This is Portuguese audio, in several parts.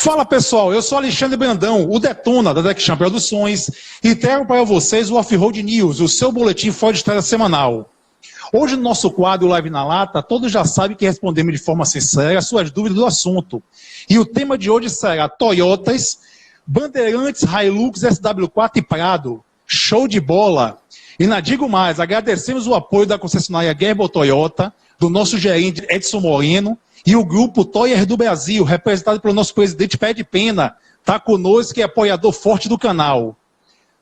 Fala pessoal, eu sou Alexandre Brandão, o Detona da DECCHAM Produções, e trago para vocês o Off-Road News, o seu boletim fora de estrada semanal. Hoje no nosso quadro Live na Lata, todos já sabem que respondemos de forma sincera as suas dúvidas do assunto. E o tema de hoje será Toyotas, Bandeirantes, Hilux, SW4 e Prado. Show de bola! E não digo mais, agradecemos o apoio da concessionária Gerber Toyota, do nosso gerente Edson Moreno, e o grupo Toyer do Brasil, representado pelo nosso presidente Pé de Pena, está conosco, que é apoiador forte do canal.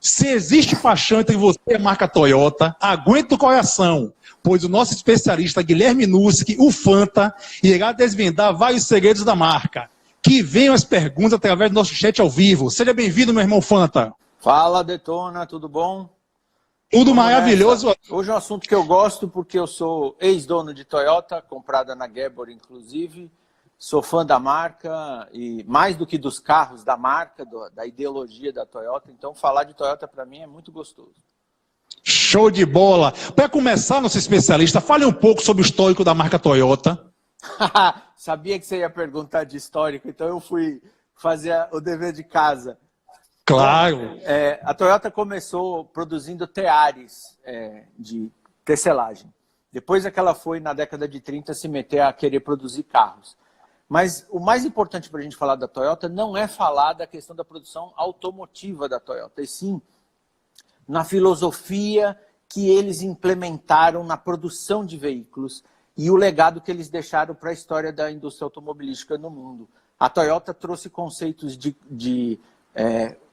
Se existe paixão entre você e a marca Toyota, aguenta o coração, pois o nosso especialista Guilherme Nuski, o Fanta, irá desvendar vários segredos da marca. Que venham as perguntas através do nosso chat ao vivo. Seja bem-vindo, meu irmão Fanta. Fala, Detona, tudo bom? Tudo maravilhoso. Nessa. Hoje é um assunto que eu gosto porque eu sou ex-dono de Toyota, comprada na Gerber, inclusive. Sou fã da marca e mais do que dos carros, da marca, da ideologia da Toyota. Então, falar de Toyota para mim é muito gostoso. Show de bola. Para começar, nosso especialista, fale um pouco sobre o histórico da marca Toyota. Sabia que você ia perguntar de histórico, então eu fui fazer o dever de casa. Claro. A Toyota começou produzindo teares de tecelagem. Depois é que ela foi, na década de 30, se meter a querer produzir carros. Mas o mais importante para a gente falar da Toyota não é falar da questão da produção automotiva da Toyota, e sim na filosofia que eles implementaram na produção de veículos e o legado que eles deixaram para a história da indústria automobilística no mundo. A Toyota trouxe conceitos de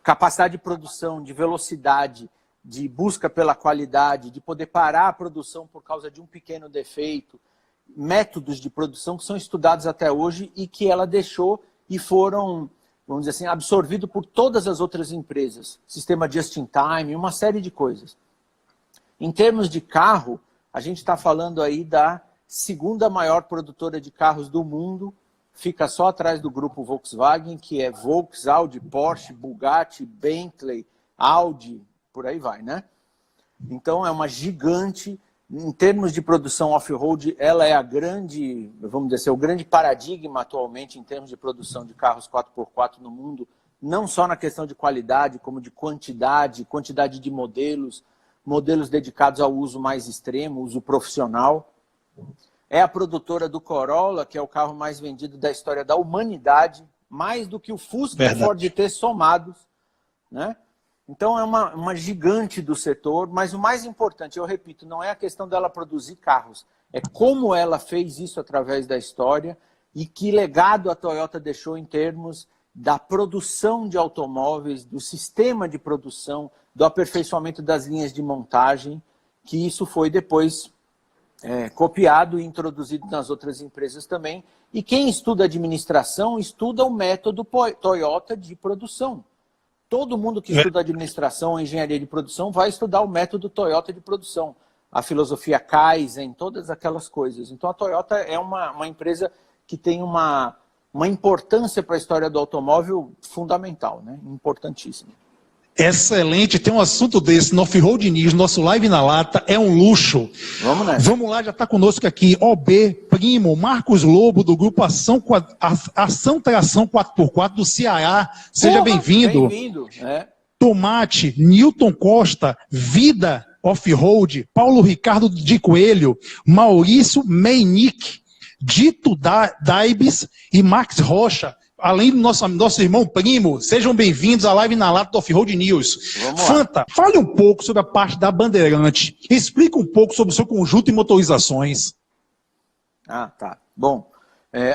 capacidade de produção, de velocidade, de busca pela qualidade, de poder parar a produção por causa de um pequeno defeito, métodos de produção que são estudados até hoje e que ela deixou e foram, vamos dizer assim, absorvidos por todas as outras empresas. Sistema just-in-time, uma série de coisas. Em termos de carro, a gente está falando aí da segunda maior produtora de carros do mundo, fica só atrás do grupo Volkswagen, que é Volks, Audi, Porsche, Bugatti, Bentley, Audi, por aí vai, né? Então é uma gigante. Em termos de produção off-road, ela é a grande, vamos dizer assim, o grande paradigma atualmente em termos de produção de carros 4x4 no mundo, não só na questão de qualidade, como de quantidade de modelos, modelos dedicados ao uso mais extremo, uso profissional. É a produtora do Corolla, que é o carro mais vendido da história da humanidade, mais do que o Fusca e o Ford T somados, né? Então é uma gigante do setor, mas o mais importante, eu repito, não é a questão dela produzir carros, é como ela fez isso através da história e que legado a Toyota deixou em termos da produção de automóveis, do sistema de produção, do aperfeiçoamento das linhas de montagem, que isso foi depois copiado e introduzido nas outras empresas também. E quem estuda administração, estuda o método Toyota de produção. Todo mundo que estuda administração ou engenharia de produção vai estudar o método Toyota de produção. A filosofia Kaizen, todas aquelas coisas. Então a Toyota é uma empresa que tem uma importância para a história do automóvel fundamental, né? Importantíssima. Excelente, tem um assunto desse no Off-Road News, nosso Live na Lata, é um luxo. Vamos nessa. Vamos lá, já está conosco aqui, OB, primo, Marcos Lobo, do grupo Ação Tração 4x4 do Ceará. Seja bem-vindo. Bem-vindo. Tomate, Newton Costa, Vida Off-Road, Paulo Ricardo de Coelho, Maurício Meinick, Dito Daibes e Max Rocha. Além do nosso irmão primo, sejam bem-vindos à Live na Lata do Off-Road News. Fanta, fale um pouco sobre a parte da Bandeirante. Explica um pouco sobre o seu conjunto de motorizações. Tá. Bom,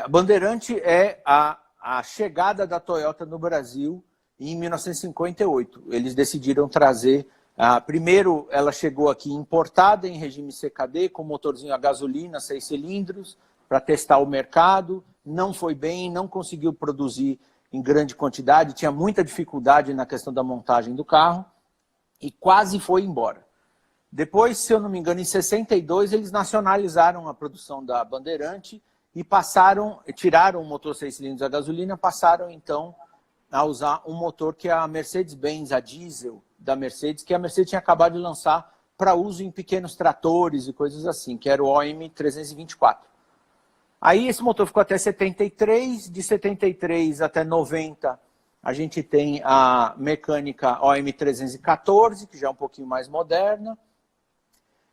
a Bandeirante é a chegada da Toyota no Brasil em 1958. Eles decidiram trazer... primeiro, ela chegou aqui importada em regime CKD, com motorzinho a gasolina, 6 cilindros, para testar o mercado. Não foi bem, não conseguiu produzir em grande quantidade, tinha muita dificuldade na questão da montagem do carro e quase foi embora. Depois, se eu não me engano, em 62, eles nacionalizaram a produção da Bandeirante e tiraram o motor 6 cilindros a gasolina, passaram então a usar um motor que é a Mercedes-Benz, a diesel da Mercedes, que a Mercedes tinha acabado de lançar para uso em pequenos tratores e coisas assim, que era o OM 324. Aí esse motor ficou até 73, de 73 até 90 a gente tem a mecânica OM314, que já é um pouquinho mais moderna.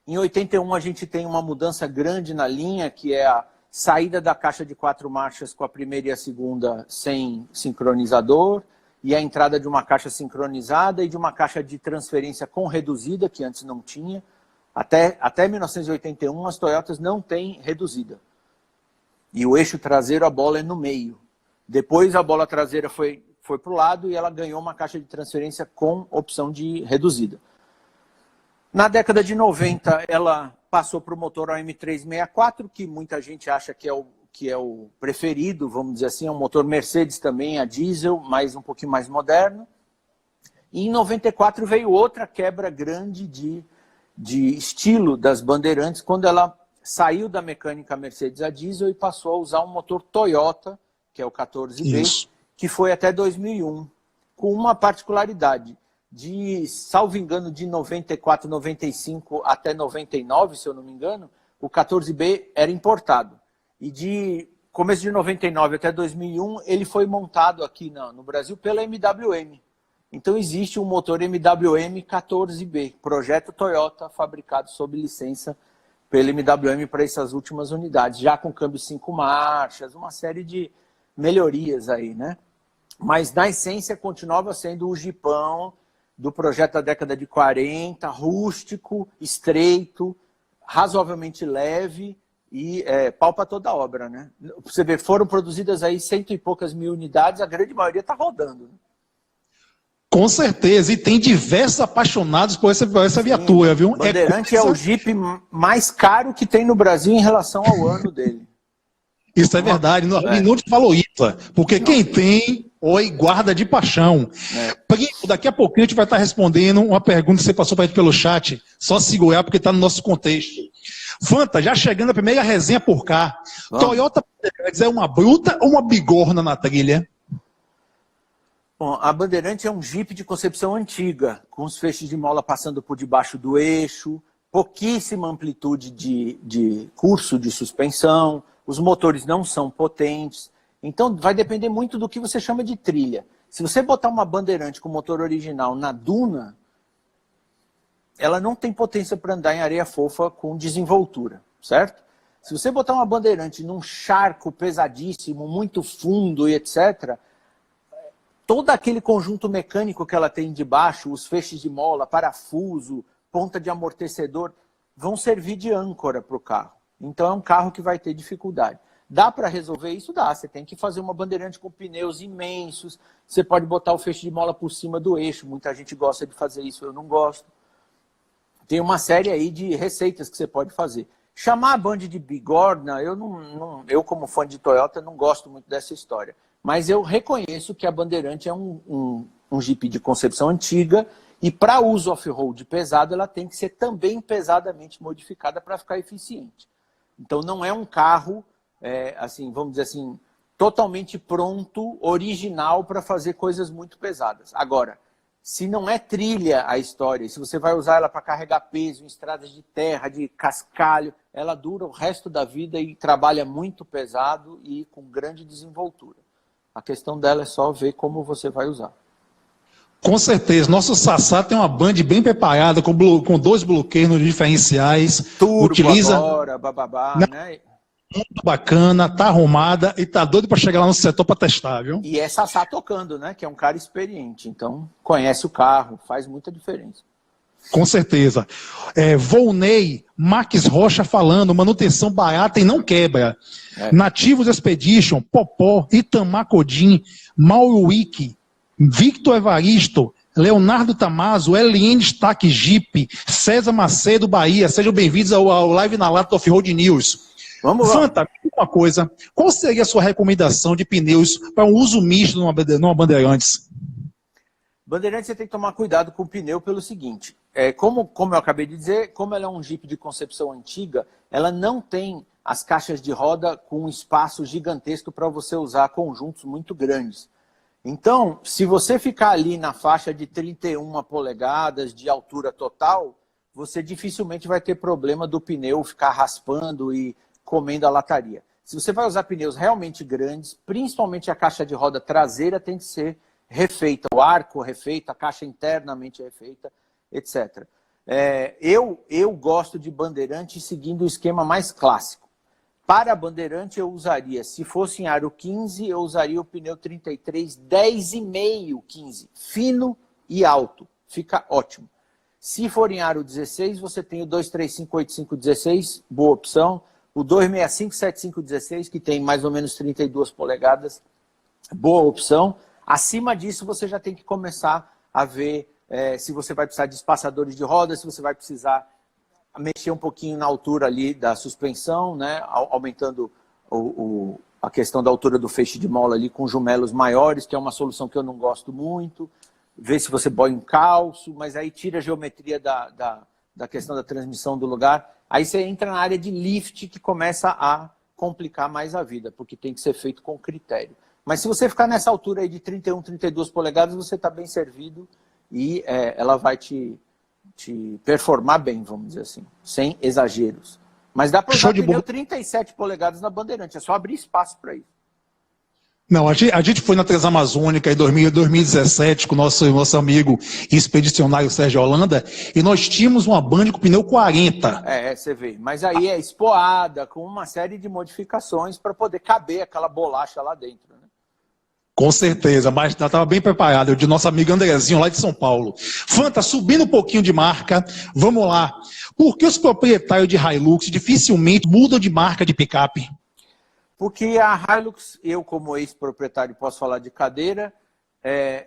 Em 81 a gente tem uma mudança grande na linha, que é a saída da caixa de 4 marchas com a primeira e a segunda sem sincronizador, e a entrada de uma caixa sincronizada e de uma caixa de transferência com reduzida, que antes não tinha. Até 1981 as Toyotas não têm reduzida. E o eixo traseiro, a bola é no meio. Depois a bola traseira foi para o lado e ela ganhou uma caixa de transferência com opção de reduzida. Na década de 90, ela passou para o motor OM364, que muita gente acha que é o preferido, vamos dizer assim, é um motor Mercedes também, a diesel, mas um pouquinho mais moderno. E em 94 veio outra quebra grande de estilo das Bandeirantes, quando ela saiu da mecânica Mercedes a diesel e passou a usar um motor Toyota, que é o 14B, Isso. que foi até 2001, com uma particularidade. Salvo engano, de 94, 95 até 99, se eu não me engano, o 14B era importado. E de começo de 99 até 2001, ele foi montado aqui no Brasil pela MWM. Então existe um motor MWM 14B, projeto Toyota, fabricado sob licença pela MWM para essas últimas unidades, já com câmbio 5 marchas, uma série de melhorias aí, né? Mas na essência continuava sendo o Jeepão do projeto da década de 40, rústico, estreito, razoavelmente leve e pau para toda a obra, né? Você vê, foram produzidas aí 100 e poucas mil unidades, a grande maioria está rodando, né? Com certeza, e tem diversos apaixonados por essa viatura, viu? Bandeirante é o Jeep mais caro que tem no Brasil em relação ao ano dele. Isso é verdade, não te falou isso, porque quem tem, guarda de paixão. Primo, daqui a pouquinho a gente vai estar respondendo uma pergunta que você passou para a gente pelo chat, só segurar porque está no nosso contexto. Fanta, já chegando a primeira resenha por cá, Toyota é uma bruta ou uma bigorna na trilha? Bom, a Bandeirante é um Jeep de concepção antiga, com os feixes de mola passando por debaixo do eixo, pouquíssima amplitude de curso de suspensão, os motores não são potentes, então vai depender muito do que você chama de trilha. Se você botar uma Bandeirante com motor original na duna, ela não tem potência para andar em areia fofa com desenvoltura, certo? Se você botar uma Bandeirante num charco pesadíssimo, muito fundo e etc., todo aquele conjunto mecânico que ela tem de baixo, os feixes de mola, parafuso, ponta de amortecedor, vão servir de âncora para o carro. Então é um carro que vai ter dificuldade. Dá para resolver isso? Dá. Você tem que fazer uma Bandeirante com pneus imensos, você pode botar o feixe de mola por cima do eixo, muita gente gosta de fazer isso, eu não gosto. Tem uma série aí de receitas que você pode fazer. Chamar a Band de bigorna, eu como fã de Toyota não gosto muito dessa história. Mas eu reconheço que a Bandeirante é um Jeep de concepção antiga e para uso off-road pesado ela tem que ser também pesadamente modificada para ficar eficiente. Então não é um carro, assim, vamos dizer assim, totalmente pronto, original para fazer coisas muito pesadas. Agora, se não é trilha a história, se você vai usar ela para carregar peso em estradas de terra, de cascalho, ela dura o resto da vida e trabalha muito pesado e com grande desenvoltura. A questão dela é só ver como você vai usar. Com certeza. Nosso Sassá tem uma Band bem preparada, com 2 bloqueios diferenciais. Turbo utiliza agora, bababá, né? Muito bacana, tá arrumada e tá doido para chegar lá no setor para testar, viu? E é Sassá tocando, né? Que é um cara experiente. Então, conhece o carro, faz muita diferença. Com certeza. Volney, Max Rocha falando, manutenção barata e não quebra. Nativos Expedition, Popó, Itamar Codim, Mauro Wiki, Victor Evaristo, Leonardo Tamazo, LN Stack Jeep, César Macedo, Bahia. Sejam bem-vindos ao Live na Lata do Off-Road News. Vamos lá. Fanta, uma coisa, qual seria a sua recomendação de pneus para um uso misto numa Bandeirantes? Bandeirantes você tem que tomar cuidado com o pneu pelo seguinte, como eu acabei de dizer, como ela é um Jeep de concepção antiga, ela não tem as caixas de roda com um espaço gigantesco para você usar conjuntos muito grandes. Então, se você ficar ali na faixa de 31 polegadas de altura total, você dificilmente vai ter problema do pneu ficar raspando e comendo a lataria. Se você vai usar pneus realmente grandes, principalmente a caixa de roda traseira tem que ser refeita, o arco refeito, a caixa internamente refeita, etc. Eu gosto de Bandeirante seguindo o esquema mais clássico. Para Bandeirante eu usaria, se fosse em aro 15, eu usaria o pneu 33, 10,5, 15, fino e alto, fica ótimo. Se for em aro 16, você tem o 235-85-16, boa opção. O 265-75-16, que tem mais ou menos 32 polegadas, boa opção. Acima disso, você já tem que começar a ver se você vai precisar de espaçadores de rodas, se você vai precisar mexer um pouquinho na altura ali da suspensão, né? Aumentando a questão da altura do feixe de mola ali com jumelos maiores, que é uma solução que eu não gosto muito. Ver se você põe um calço, mas aí tira a geometria da questão da transmissão do lugar. Aí você entra na área de lift, que começa a complicar mais a vida, porque tem que ser feito com critério. Mas se você ficar nessa altura aí de 31, 32 polegadas, você está bem servido e ela vai te performar bem, vamos dizer assim, sem exageros. Mas dá para usar pneu 37 polegadas na Bandeirante, é só abrir espaço para isso. Não, a gente foi na Transamazônica em 2017 com o nosso amigo expedicionário Sérgio Holanda e nós tínhamos uma Band com pneu 40. Você vê. Mas aí é espoada, com uma série de modificações para poder caber aquela bolacha lá dentro, né? Com certeza, mas estava bem preparado, de nosso amigo Andrezinho, lá de São Paulo. Fanta, subindo um pouquinho de marca, vamos lá. Por que os proprietários de Hilux dificilmente mudam de marca de picape? Porque a Hilux, eu como ex-proprietário posso falar de cadeira,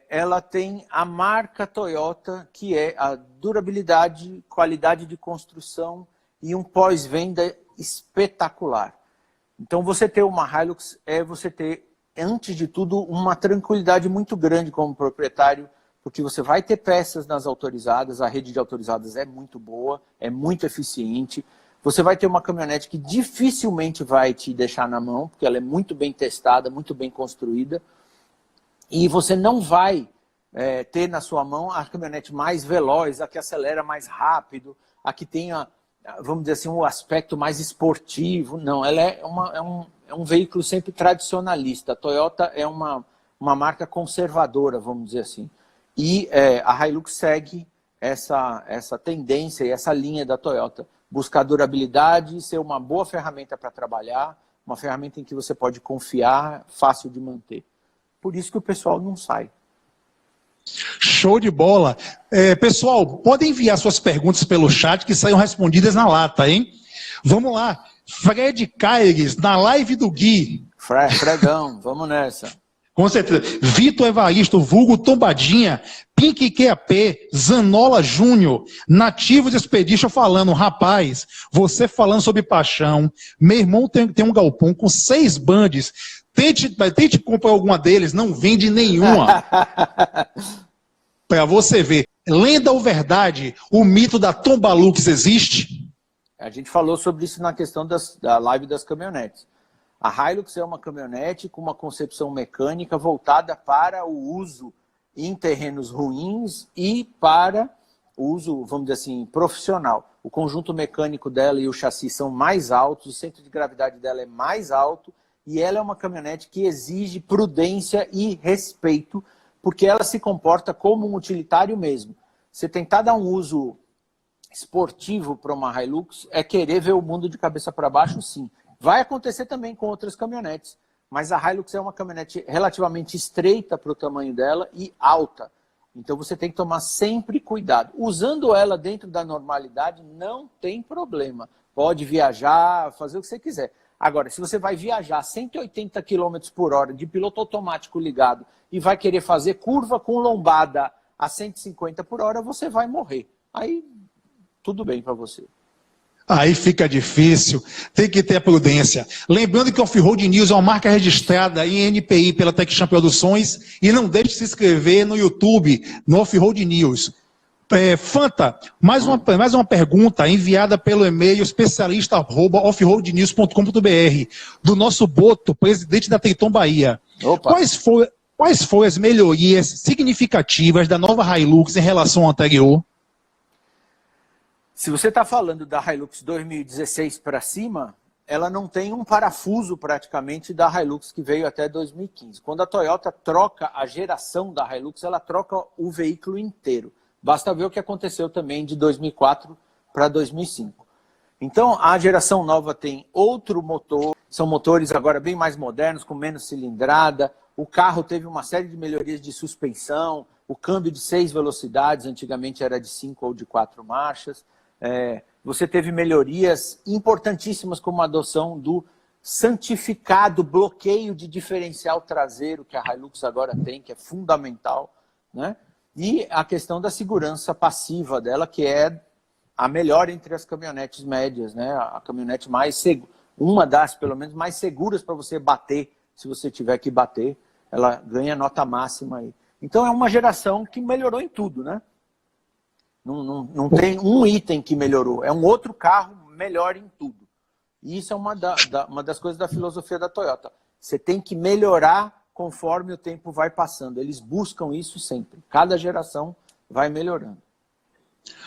ela tem a marca Toyota, que é a durabilidade, qualidade de construção e um pós-venda espetacular. Então você ter uma Hilux é você ter, antes de tudo, uma tranquilidade muito grande como proprietário, porque você vai ter peças nas autorizadas, a rede de autorizadas é muito boa, é muito eficiente. Você vai ter uma caminhonete que dificilmente vai te deixar na mão, porque ela é muito bem testada, muito bem construída. E você não vai ter na sua mão a caminhonete mais veloz, a que acelera mais rápido, a que tenha, vamos dizer assim, um aspecto mais esportivo. Não, ela é um veículo sempre tradicionalista. A Toyota é uma marca conservadora, vamos dizer assim. E a Hilux segue essa tendência e essa linha da Toyota. Buscar durabilidade, ser uma boa ferramenta para trabalhar, uma ferramenta em que você pode confiar, fácil de manter. Por isso que o pessoal não sai. Show de bola. Pessoal, podem enviar suas perguntas pelo chat que saiam respondidas na lata, hein? Vamos lá. Fred Caires, na live do Gui. Fredão, vamos nessa. Com certeza. Vitor Evaristo, vulgo Tombadinha, Pink QAP, Zanola Júnior, Nativos Expedition falando, rapaz, você falando sobre paixão, meu irmão tem um galpão com 6 bandes, tente comprar alguma deles, não vende nenhuma. Para você ver, lenda ou verdade, o mito da Tombalux existe? A gente falou sobre isso na questão da live das caminhonetes. A Hilux é uma caminhonete com uma concepção mecânica voltada para o uso em terrenos ruins e para o uso, vamos dizer assim, profissional. O conjunto mecânico dela e o chassi são mais altos, o centro de gravidade dela é mais alto e ela é uma caminhonete que exige prudência e respeito, porque ela se comporta como um utilitário mesmo. Você tentar dar um uso esportivo para uma Hilux é querer ver o mundo de cabeça para baixo, sim. Vai acontecer também com outras caminhonetes, mas a Hilux é uma caminhonete relativamente estreita para o tamanho dela e alta. Então você tem que tomar sempre cuidado. Usando ela dentro da normalidade, não tem problema. Pode viajar, fazer o que você quiser. Agora, se você vai viajar 180 km por hora de piloto automático ligado e vai querer fazer curva com lombada a 150 por hora, você vai morrer. Aí, tudo bem para você. Aí fica difícil, tem que ter prudência. Lembrando que o Off-Road News é uma marca registrada em NPI pela TechChamp Produções e não deixe de se inscrever no YouTube, no Off-Road News. Fanta, mais uma pergunta enviada pelo e-mail especialista@offroadnews.com.br do nosso Boto, presidente da Triton Bahia. Opa. Quais foram as melhorias significativas da nova Hilux em relação ao anterior? Se você está falando da Hilux 2016 para cima, ela não tem um parafuso praticamente da Hilux que veio até 2015. Quando a Toyota troca a geração da Hilux, ela troca o veículo inteiro. Basta ver o que aconteceu também de 2004 para 2005. Então, a geração nova tem outro motor, são motores agora bem mais modernos, com menos cilindrada. O carro teve uma série de melhorias de suspensão, o câmbio de 6 velocidades, antigamente era de 5 ou de 4 marchas. Você teve melhorias importantíssimas, como a adoção do santificado bloqueio de diferencial traseiro, que a Hilux agora tem, que é fundamental, né? E a questão da segurança passiva dela, que é a melhor entre as caminhonetes médias, né? A caminhonete mais segura, uma das, pelo menos, mais seguras para você bater, se você tiver que bater, ela ganha nota máxima aí. Então é uma geração que melhorou em tudo, né? Não tem um item que melhorou, é um outro carro melhor em tudo. E isso é uma das coisas da filosofia da Toyota. Você tem que melhorar conforme o tempo vai passando. Eles buscam isso sempre. Cada geração vai melhorando.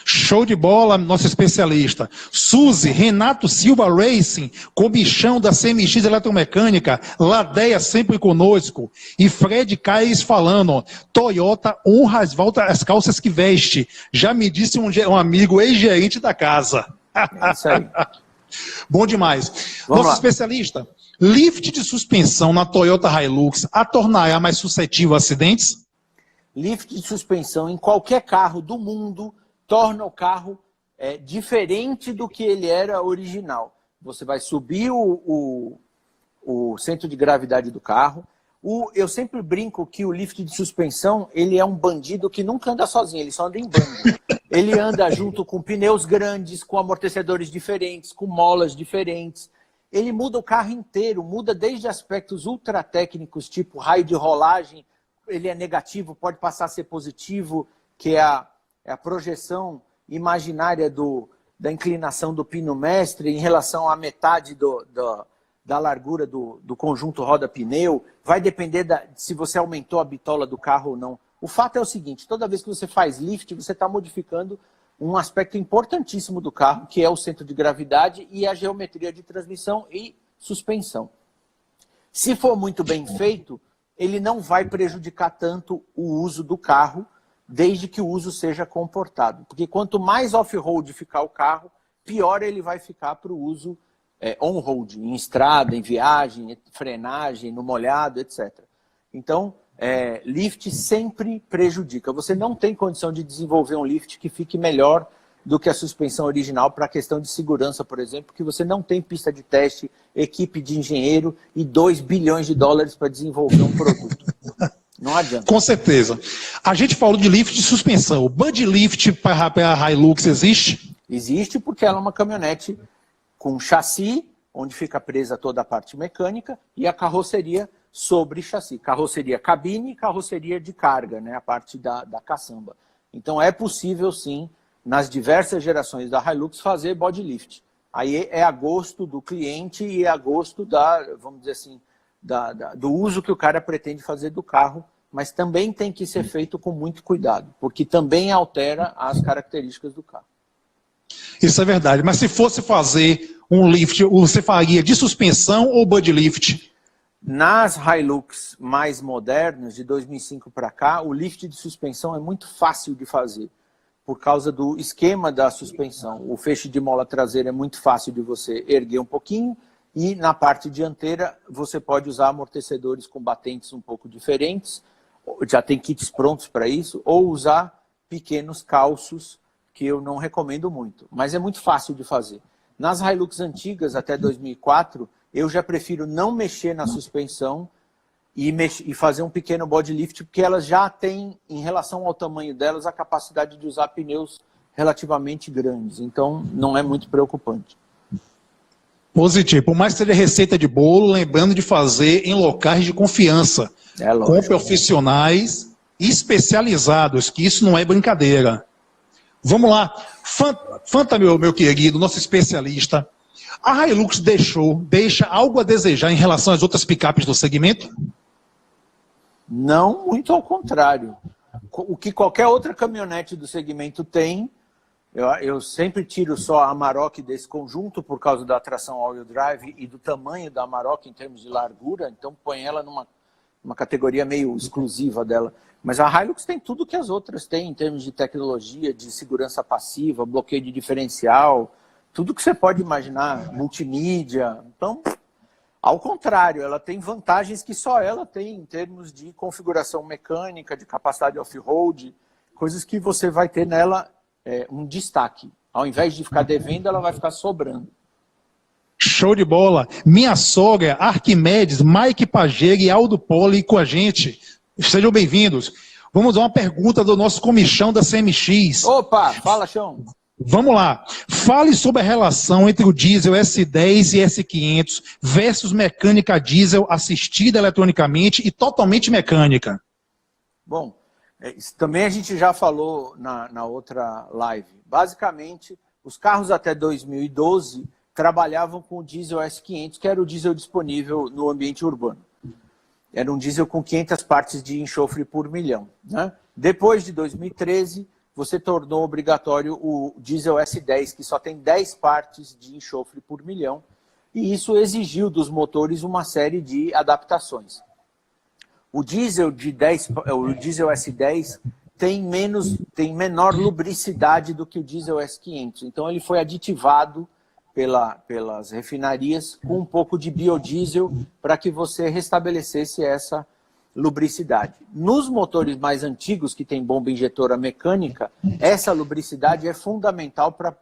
Show de bola, nosso especialista. Suzy, Renato Silva Racing, comichão da CMX Eletromecânica, Ladeia sempre conosco. E Fred Caes falando, Toyota honra as calças que veste. Já me disse um amigo ex-gerente da casa. É isso aí. Bom demais. Vamos Nosso lá. especialista, lift de suspensão na Toyota Hilux a tornará mais suscetível a acidentes? Lift de suspensão em qualquer carro do mundo torna o carro diferente do que ele era original. Você vai subir o centro de gravidade do carro. Eu sempre brinco que o lift de suspensão ele é um bandido que nunca anda sozinho, ele só anda em bando. Ele anda junto com pneus grandes, com amortecedores diferentes, com molas diferentes. Ele muda o carro inteiro, muda desde aspectos ultra técnicos, tipo raio de rolagem, ele é negativo, pode passar a ser positivo, que é a projeção imaginária da inclinação do pino mestre em relação à metade da largura do conjunto roda-pneu. Vai depender se você aumentou a bitola do carro ou não. O fato é o seguinte, toda vez que você faz lift, você está modificando um aspecto importantíssimo do carro, que é o centro de gravidade e a geometria de transmissão e suspensão. Se for muito bem feito, ele não vai prejudicar tanto o uso do carro, desde que o uso seja comportado. Porque quanto mais off-road ficar o carro, pior ele vai ficar para o uso on-road, em estrada, em viagem, frenagem, no molhado, etc. Então, lift sempre prejudica. Você não tem condição de desenvolver um lift que fique melhor do que a suspensão original para a questão de segurança, por exemplo, porque você não tem pista de teste, equipe de engenheiro e 2 bilhões de dólares para desenvolver um produto. Não adianta. Com certeza. A gente falou de lift de suspensão. O Bud Lift para a Hilux existe? Existe porque ela é uma caminhonete com chassi, onde fica presa toda a parte mecânica, e a carroceria sobre chassi. Carroceria cabine e carroceria de carga, né? A parte da caçamba. Então é possível, sim, nas diversas gerações da Hilux, fazer body lift. Aí é a gosto do cliente e é a gosto vamos dizer assim, do uso que o cara pretende fazer do carro, mas também tem que ser feito com muito cuidado, porque também altera as características do carro. Isso é verdade, mas se fosse fazer um lift, você faria de suspensão ou body lift? Nas Hilux mais modernas, de 2005 para cá, o lift de suspensão é muito fácil de fazer, por causa do esquema da suspensão. O feixe de mola traseira é muito fácil de você erguer um pouquinho, e na parte dianteira você pode usar amortecedores com batentes um pouco diferentes, já tem kits prontos para isso, ou usar pequenos calços, que eu não recomendo muito, mas é muito fácil de fazer. Nas Hilux antigas, até 2004, eu já prefiro não mexer na suspensão e fazer um pequeno body lift, porque elas já têm, em relação ao tamanho delas, a capacidade de usar pneus relativamente grandes, então não é muito preocupante. Positivo. Por mais que seja receita de bolo, lembrando de fazer em locais de confiança, com profissionais especializados, que isso não é brincadeira. Vamos lá. Fanta, meu querido, nosso especialista. A Hilux deixa algo a desejar em relação às outras picapes do segmento? Não, muito ao contrário. O que qualquer outra caminhonete do segmento tem, Eu sempre tiro só a Amarok desse conjunto por causa da tração all-wheel drive e do tamanho da Amarok em termos de largura, então põe ela numa categoria meio exclusiva dela. Mas a Hilux tem tudo que as outras têm em termos de tecnologia, de segurança passiva, bloqueio de diferencial, tudo que você pode imaginar, multimídia. Então, ao contrário, ela tem vantagens que só ela tem em termos de configuração mecânica, de capacidade off-road, coisas que você vai ter nela um destaque. Ao invés de ficar devendo, ela vai ficar sobrando. Show de bola. Minha sogra, Arquimedes, Mike Pageira e Aldo Poli com a gente. Sejam bem-vindos. Vamos a uma pergunta do nosso comichão da CMX. Opa, fala, Chão. Vamos lá. Fale sobre a relação entre o diesel S10 e S500 versus mecânica diesel assistida eletronicamente e totalmente mecânica. Bom, isso também a gente já falou na outra live. Basicamente, os carros até 2012 trabalhavam com o diesel S500, que era o diesel disponível no ambiente urbano. Era um diesel com 500 partes de enxofre por milhão, né? Depois de 2013, você tornou obrigatório o diesel S10, que só tem 10 partes de enxofre por milhão, e isso exigiu dos motores uma série de adaptações. O diesel S10 tem menor lubricidade do que o diesel S500, então ele foi aditivado pelas refinarias com um pouco de biodiesel para que você restabelecesse essa lubricidade. Nos motores mais antigos, que tem bomba injetora mecânica, essa lubricidade é fundamental para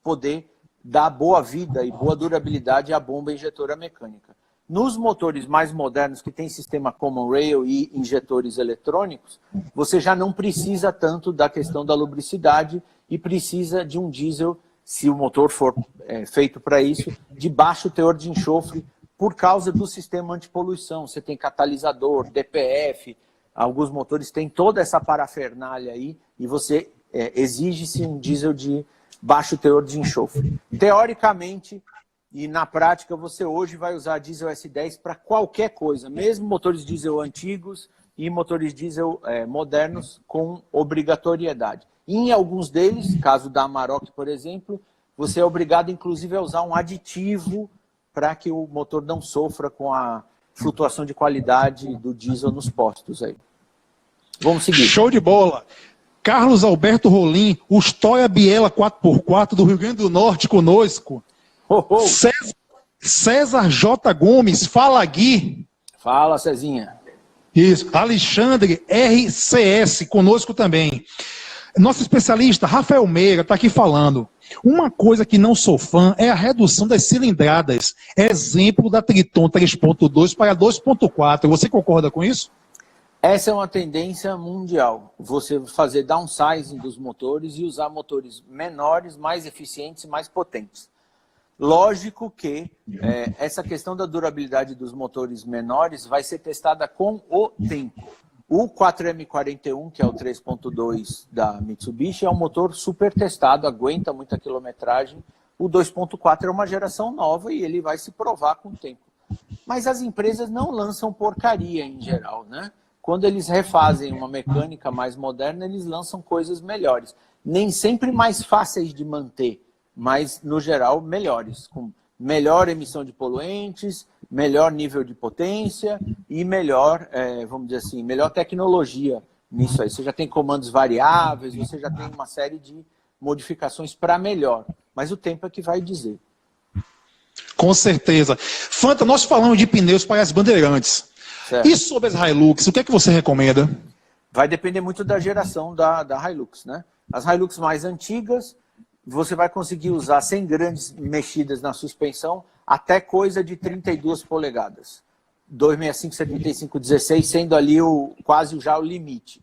poder dar boa vida e boa durabilidade à bomba injetora mecânica. Nos motores mais modernos, que tem sistema Common Rail e injetores eletrônicos, você já não precisa tanto da questão da lubricidade e precisa de um diesel, se o motor for feito para isso, de baixo teor de enxofre, por causa do sistema antipoluição. Você tem catalisador, DPF, alguns motores têm toda essa parafernália aí, e você exige-se um diesel de baixo teor de enxofre. Teoricamente, e na prática, você hoje vai usar diesel S10 para qualquer coisa, mesmo motores diesel antigos e motores diesel modernos com obrigatoriedade. Em alguns deles, caso da Amarok, por exemplo, você é obrigado, inclusive, a usar um aditivo para que o motor não sofra com a flutuação de qualidade do diesel nos postos aí. Vamos seguir. Show de bola. Carlos Alberto Rolim, o Stoia Biela 4x4 do Rio Grande do Norte conosco. César J. Gomes, fala Gui. Fala, Cezinha. Isso. Alexandre RCS, conosco também. Nosso especialista, Rafael Meira, está aqui falando. Uma coisa que não sou fã é a redução das cilindradas. Exemplo da Triton 3.2 para 2.4. Você concorda com isso? Essa é uma tendência mundial. Você fazer downsizing dos motores e usar motores menores, mais eficientes e mais potentes. Lógico que essa questão da durabilidade dos motores menores vai ser testada com o tempo. O 4M41, que é o 3.2 da Mitsubishi, é um motor super testado, aguenta muita quilometragem. O 2.4 é uma geração nova e ele vai se provar com o tempo. Mas as empresas não lançam porcaria em geral, né? Quando eles refazem uma mecânica mais moderna, eles lançam coisas melhores. Nem sempre mais fáceis de manter, mas, no geral, melhores, com melhor emissão de poluentes, melhor nível de potência e melhor, vamos dizer assim, melhor tecnologia nisso aí. Você já tem comandos variáveis, você já tem uma série de modificações para melhor, mas o tempo é que vai dizer. Com certeza. Fanta, nós falamos de pneus para as bandeirantes. Certo. E sobre as Hilux, o que é que você recomenda? Vai depender muito da geração da Hilux, né? As Hilux mais antigas, você vai conseguir usar sem grandes mexidas na suspensão, até coisa de 32 polegadas. 265, 75, 16, sendo ali quase já o limite.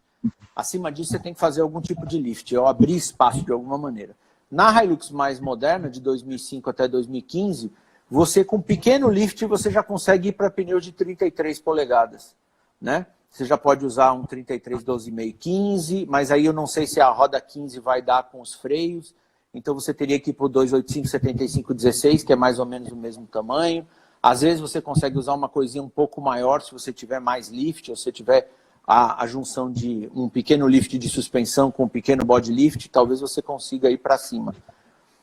Acima disso, você tem que fazer algum tipo de lift, ou abrir espaço de alguma maneira. Na Hilux mais moderna, de 2005 até 2015, você com pequeno lift, você já consegue ir para pneu de 33 polegadas, né? Você já pode usar um 33, 12,5, 15, mas aí eu não sei se a roda 15 vai dar com os freios. Então você teria que ir para o 285, 75, 16, que é mais ou menos o mesmo tamanho. Às vezes você consegue usar uma coisinha um pouco maior se você tiver mais lift, ou se tiver a junção de um pequeno lift de suspensão com um pequeno body lift, talvez você consiga ir para cima.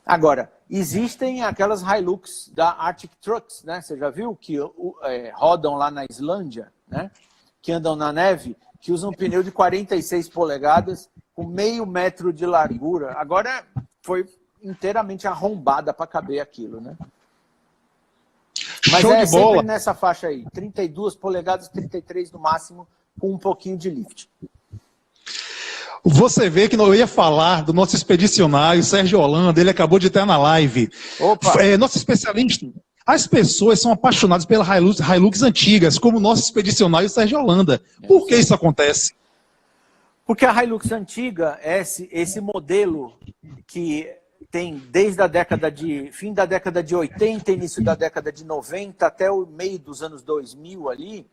Agora, existem aquelas Hilux da Arctic Trucks, né? Você já viu que rodam lá na Islândia, né? Que andam na neve, que usam um pneu de 46 polegadas com meio metro de largura. Agora foi inteiramente arrombada para caber aquilo, né? Mas Show de bola. Sempre nessa faixa aí, 32 polegadas, 33 no máximo, com um pouquinho de lift. Você vê que eu ia falar do nosso expedicionário, Sérgio Holanda, ele acabou de estar na live. Opa! Nosso especialista. As pessoas são apaixonadas pela Hilux antigas, como o nosso expedicionário Sérgio Holanda. Por que isso acontece? Porque a Hilux antiga é esse modelo que tem desde a fim da década de 80, início da década de 90, até o meio dos anos 2000 ali,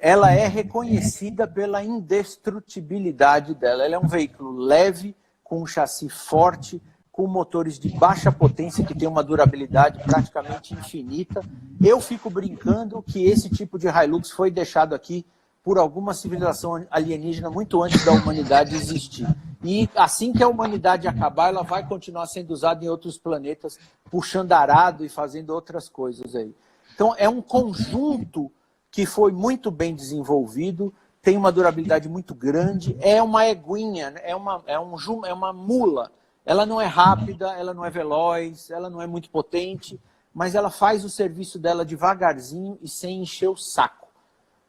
ela é reconhecida pela indestrutibilidade dela. Ela é um veículo leve, com um chassi forte, com motores de baixa potência, que tem uma durabilidade praticamente infinita. Eu fico brincando que esse tipo de Hilux foi deixado aqui por alguma civilização alienígena muito antes da humanidade existir. E assim que a humanidade acabar, ela vai continuar sendo usada em outros planetas, puxando arado e fazendo outras coisas aí. Então é um conjunto que foi muito bem desenvolvido, tem uma durabilidade muito grande, é uma eguinha, é uma mula. Ela não é rápida, ela não é veloz, ela não é muito potente, mas ela faz o serviço dela devagarzinho e sem encher o saco.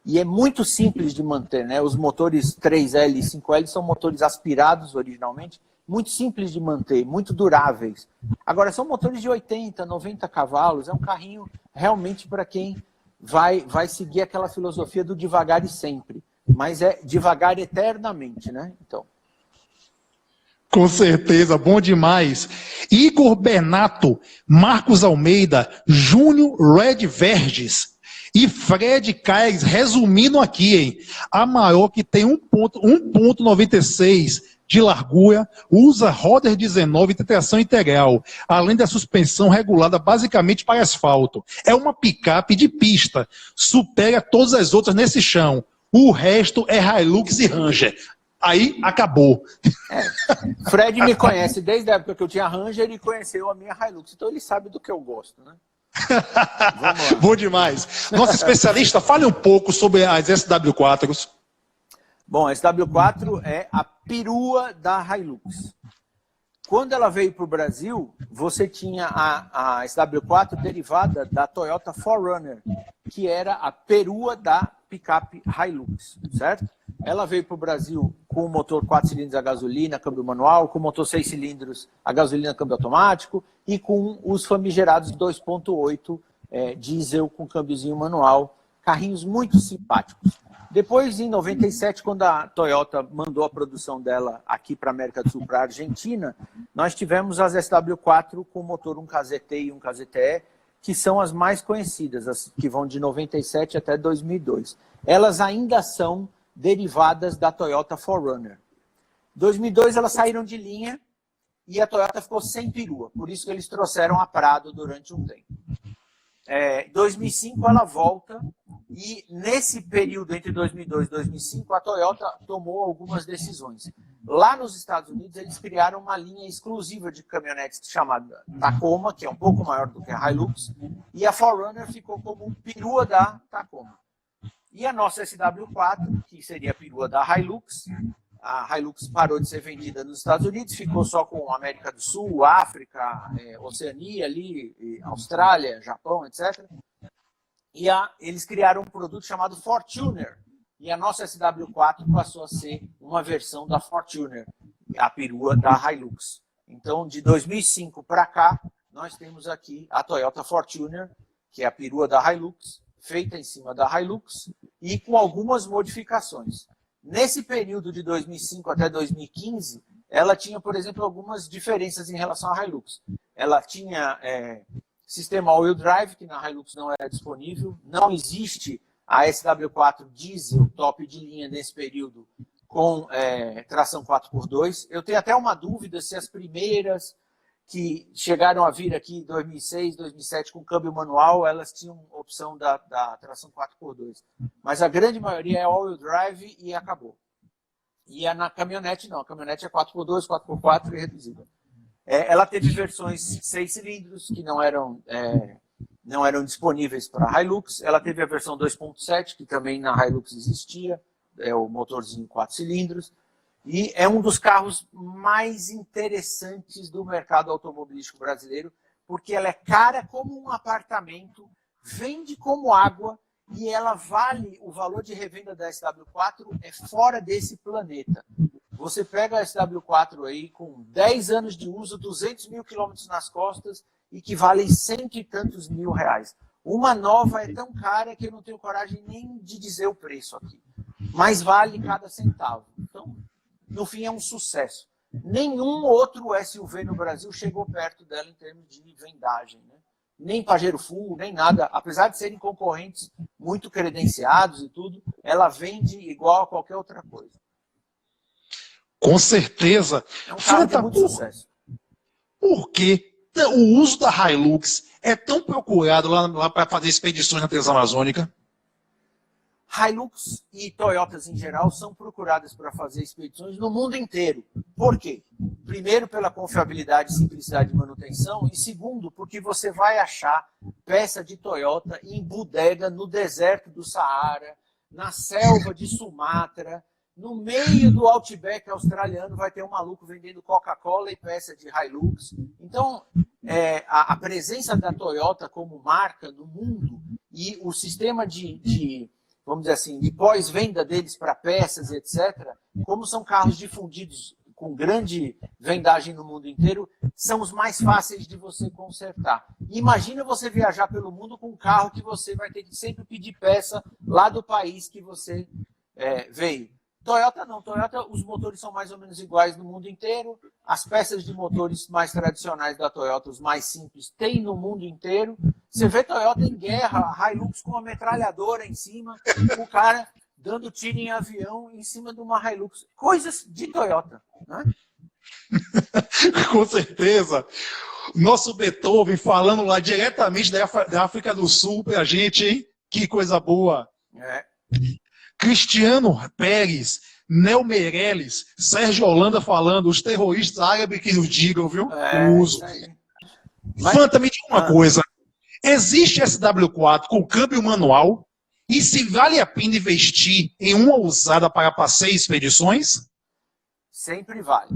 E é muito simples de manter, né? Os motores 3L e 5L são motores aspirados originalmente, muito simples de manter, muito duráveis. Agora, são motores de 80, 90 cavalos, é um carrinho realmente para quem vai seguir aquela filosofia do devagar e sempre. Mas é devagar eternamente, né? Então. Com certeza, bom demais. Igor Bernato, Marcos Almeida, Júnior Red Verges e Fred Caires, resumindo aqui, hein? A maior que tem 1,96 de largura, usa rodas 19 e tração integral, além da suspensão regulada basicamente para asfalto. É uma picape de pista, supera todas as outras nesse chão. O resto é Hilux e Ranger. Aí acabou. Fred me conhece desde a época que eu tinha Ranger e conheceu a minha Hilux, então ele sabe do que eu gosto, né? Vamos lá. Bom demais. Nosso especialista, fale um pouco sobre as SW4s. Bom, a SW4 é a perua da Hilux. Quando ela veio para o Brasil, você tinha a SW4 derivada da Toyota 4Runner, que era a perua da picape Hilux, certo? Ela veio para o Brasil com o motor 4 cilindros a gasolina, câmbio manual, com o motor 6 cilindros a gasolina, câmbio automático, e com os famigerados 2.8 diesel com câmbiozinho manual, carrinhos muito simpáticos. Depois, em 97, quando a Toyota mandou a produção dela aqui para a América do Sul, para a Argentina, nós tivemos as SW4 com motor 1KZT e 1KZTE, que são as mais conhecidas, as que vão de 97 até 2002. Elas ainda são derivadas da Toyota 4Runner. Em 2002, elas saíram de linha e a Toyota ficou sem perua, por isso que eles trouxeram a Prado durante um tempo. Em 2005, ela volta. E nesse período entre 2002 e 2005, a Toyota tomou algumas decisões. Lá nos Estados Unidos, eles criaram uma linha exclusiva de caminhonetes chamada Tacoma, que é um pouco maior do que a Hilux, e a 4Runner ficou como perua da Tacoma. E a nossa SW4, que seria a perua da Hilux, a Hilux parou de ser vendida nos Estados Unidos, ficou só com América do Sul, África, Oceania, ali, Austrália, Japão, etc., e eles criaram um produto chamado Fortuner. E a nossa SW4 passou a ser uma versão da Fortuner, a perua da Hilux. Então, de 2005 para cá, nós temos aqui a Toyota Fortuner, que é a perua da Hilux, feita em cima da Hilux e com algumas modificações. Nesse período de 2005 até 2015, ela tinha, por exemplo, algumas diferenças em relação à Hilux. Ela tinha sistema all-wheel drive, que na Hilux não era disponível. Não existe a SW4 diesel top de linha nesse período com tração 4x2. Eu tenho até uma dúvida se as primeiras que chegaram a vir aqui em 2006, 2007 com câmbio manual, elas tinham opção da tração 4x2. Mas a grande maioria é all-wheel drive e acabou. E na caminhonete não, a caminhonete é 4x2, 4x4 e reduzida. Ela teve versões 6 cilindros que não eram disponíveis para a Hilux. Ela teve a versão 2.7, que também na Hilux existia, é o motorzinho 4 cilindros. E é um dos carros mais interessantes do mercado automobilístico brasileiro, porque ela é cara como um apartamento, vende como água e ela vale, o valor de revenda da SW4 é fora desse planeta. Você pega a SW4 aí com 10 anos de uso, 200 mil quilômetros nas costas e que valem cento e tantos mil reais. Uma nova é tão cara que eu não tenho coragem nem de dizer o preço aqui. Mas vale cada centavo. Então, no fim, é um sucesso. Nenhum outro SUV no Brasil chegou perto dela em termos de vendagem, né? Nem Pajero Full, nem nada. Apesar de serem concorrentes muito credenciados e tudo, ela vende igual a qualquer outra coisa. Com certeza. É um carro de muito sucesso. Por que o uso da Hilux é tão procurado lá para fazer expedições na Transamazônica? Hilux e Toyotas em geral são procuradas para fazer expedições no mundo inteiro. Por quê? Primeiro, pela confiabilidade e simplicidade de manutenção, e segundo, porque você vai achar peça de Toyota em bodega no deserto do Saara, na selva de Sumatra, no meio do Outback australiano vai ter um maluco vendendo Coca-Cola e peça de Hilux. Então, a presença da Toyota como marca no mundo e o sistema vamos dizer assim, de pós-venda deles para peças, etc., como são carros difundidos com grande vendagem no mundo inteiro, são os mais fáceis de você consertar. Imagina você viajar pelo mundo com um carro que você vai ter que sempre pedir peça lá do país que você veio. Toyota não. Toyota, os motores são mais ou menos iguais no mundo inteiro. As peças de motores mais tradicionais da Toyota, os mais simples, tem no mundo inteiro. Você vê Toyota em guerra, Hilux com uma metralhadora em cima, o cara dando tiro em avião em cima de uma Hilux. Coisas de Toyota, né? Com certeza. Nosso Beethoven falando lá diretamente da África do Sul pra gente, hein? Que coisa boa. Cristiano Pérez, Nel Meirelles, Sérgio Holanda falando, os terroristas árabes que nos digam, viu? O uso. Fanta, me diga uma coisa. Existe SW4 com câmbio manual? E se vale a pena investir em uma usada para passeio e expedições? Sempre vale.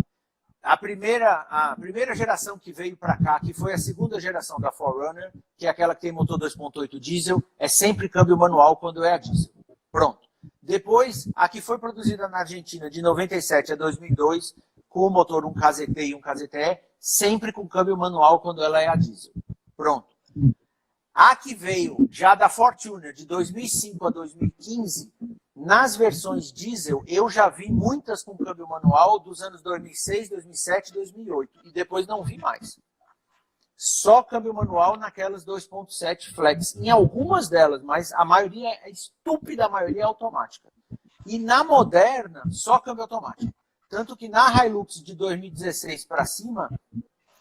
A primeira geração que veio para cá, que foi a segunda geração da 4Runner, que é aquela que tem motor 2.8 diesel, é sempre câmbio manual quando é a diesel. Pronto. Depois, a que foi produzida na Argentina de 97 a 2002, com o motor 1KZT e 1KZTE, sempre com câmbio manual quando ela é a diesel. Pronto. A que veio já da Fortuner, de 2005 a 2015, nas versões diesel, eu já vi muitas com câmbio manual dos anos 2006, 2007 e 2008. E depois não vi mais. Só câmbio manual naquelas 2.7 flex. Em algumas delas, mas a maioria, a estúpida maioria é automática. E na moderna, só câmbio automático. Tanto que na Hilux de 2016 para cima,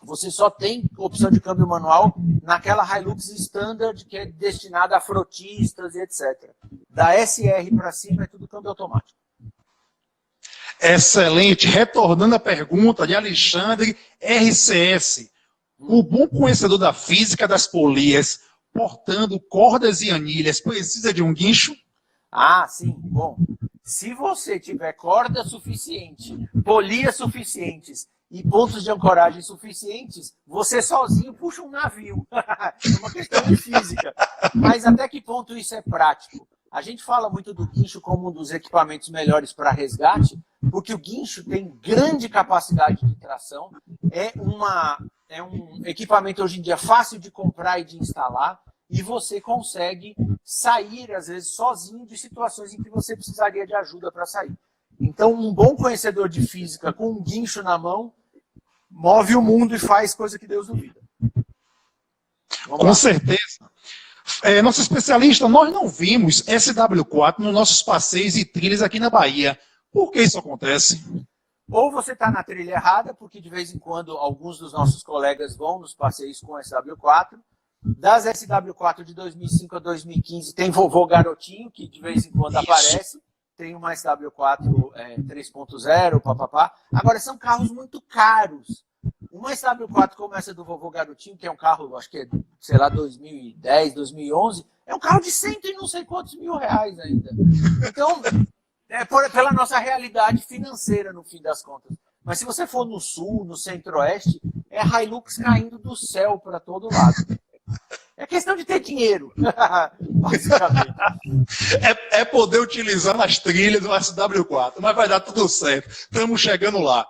você só tem opção de câmbio manual naquela Hilux Standard, que é destinada a frotistas e etc. Da SR para cima é tudo câmbio automático. Excelente. Retornando à pergunta de Alexandre RCS. O bom conhecedor da física das polias, portando cordas e anilhas, precisa de um guincho? Ah, sim. Bom, se você tiver corda suficiente, polias suficientes e pontos de ancoragem suficientes, você sozinho puxa um navio. É uma questão de física. Mas até que ponto isso é prático? A gente fala muito do guincho como um dos equipamentos melhores para resgate, porque o guincho tem grande capacidade de tração, é um equipamento hoje em dia fácil de comprar e de instalar, e você consegue sair, às vezes, sozinho de situações em que você precisaria de ajuda para sair. Então, um bom conhecedor de física com um guincho na mão move o mundo e faz coisa que Deus duvida. Com certeza. Nosso especialista, nós não vimos SW4 nos nossos passeios e trilhas aqui na Bahia. Por que isso acontece? Ou você está na trilha errada, porque de vez em quando alguns dos nossos colegas vão nos passeios com SW4. Das SW4 de 2005 a 2015 tem vovô Garotinho, que de vez em quando aparece. Tem uma SW4 3.0, papapá. Agora, são carros muito caros. Uma SW4 como essa do vovô Garotinho, que é um carro, acho que é, sei lá, 2010, 2011, é um carro de cento e não sei quantos mil reais ainda. Então, pela nossa realidade financeira, no fim das contas. Mas se você for no sul, no centro-oeste, é Hilux caindo do céu para todo lado. É questão de ter dinheiro, basicamente. É poder utilizar nas trilhas do SW4, mas vai dar tudo certo. Estamos chegando lá.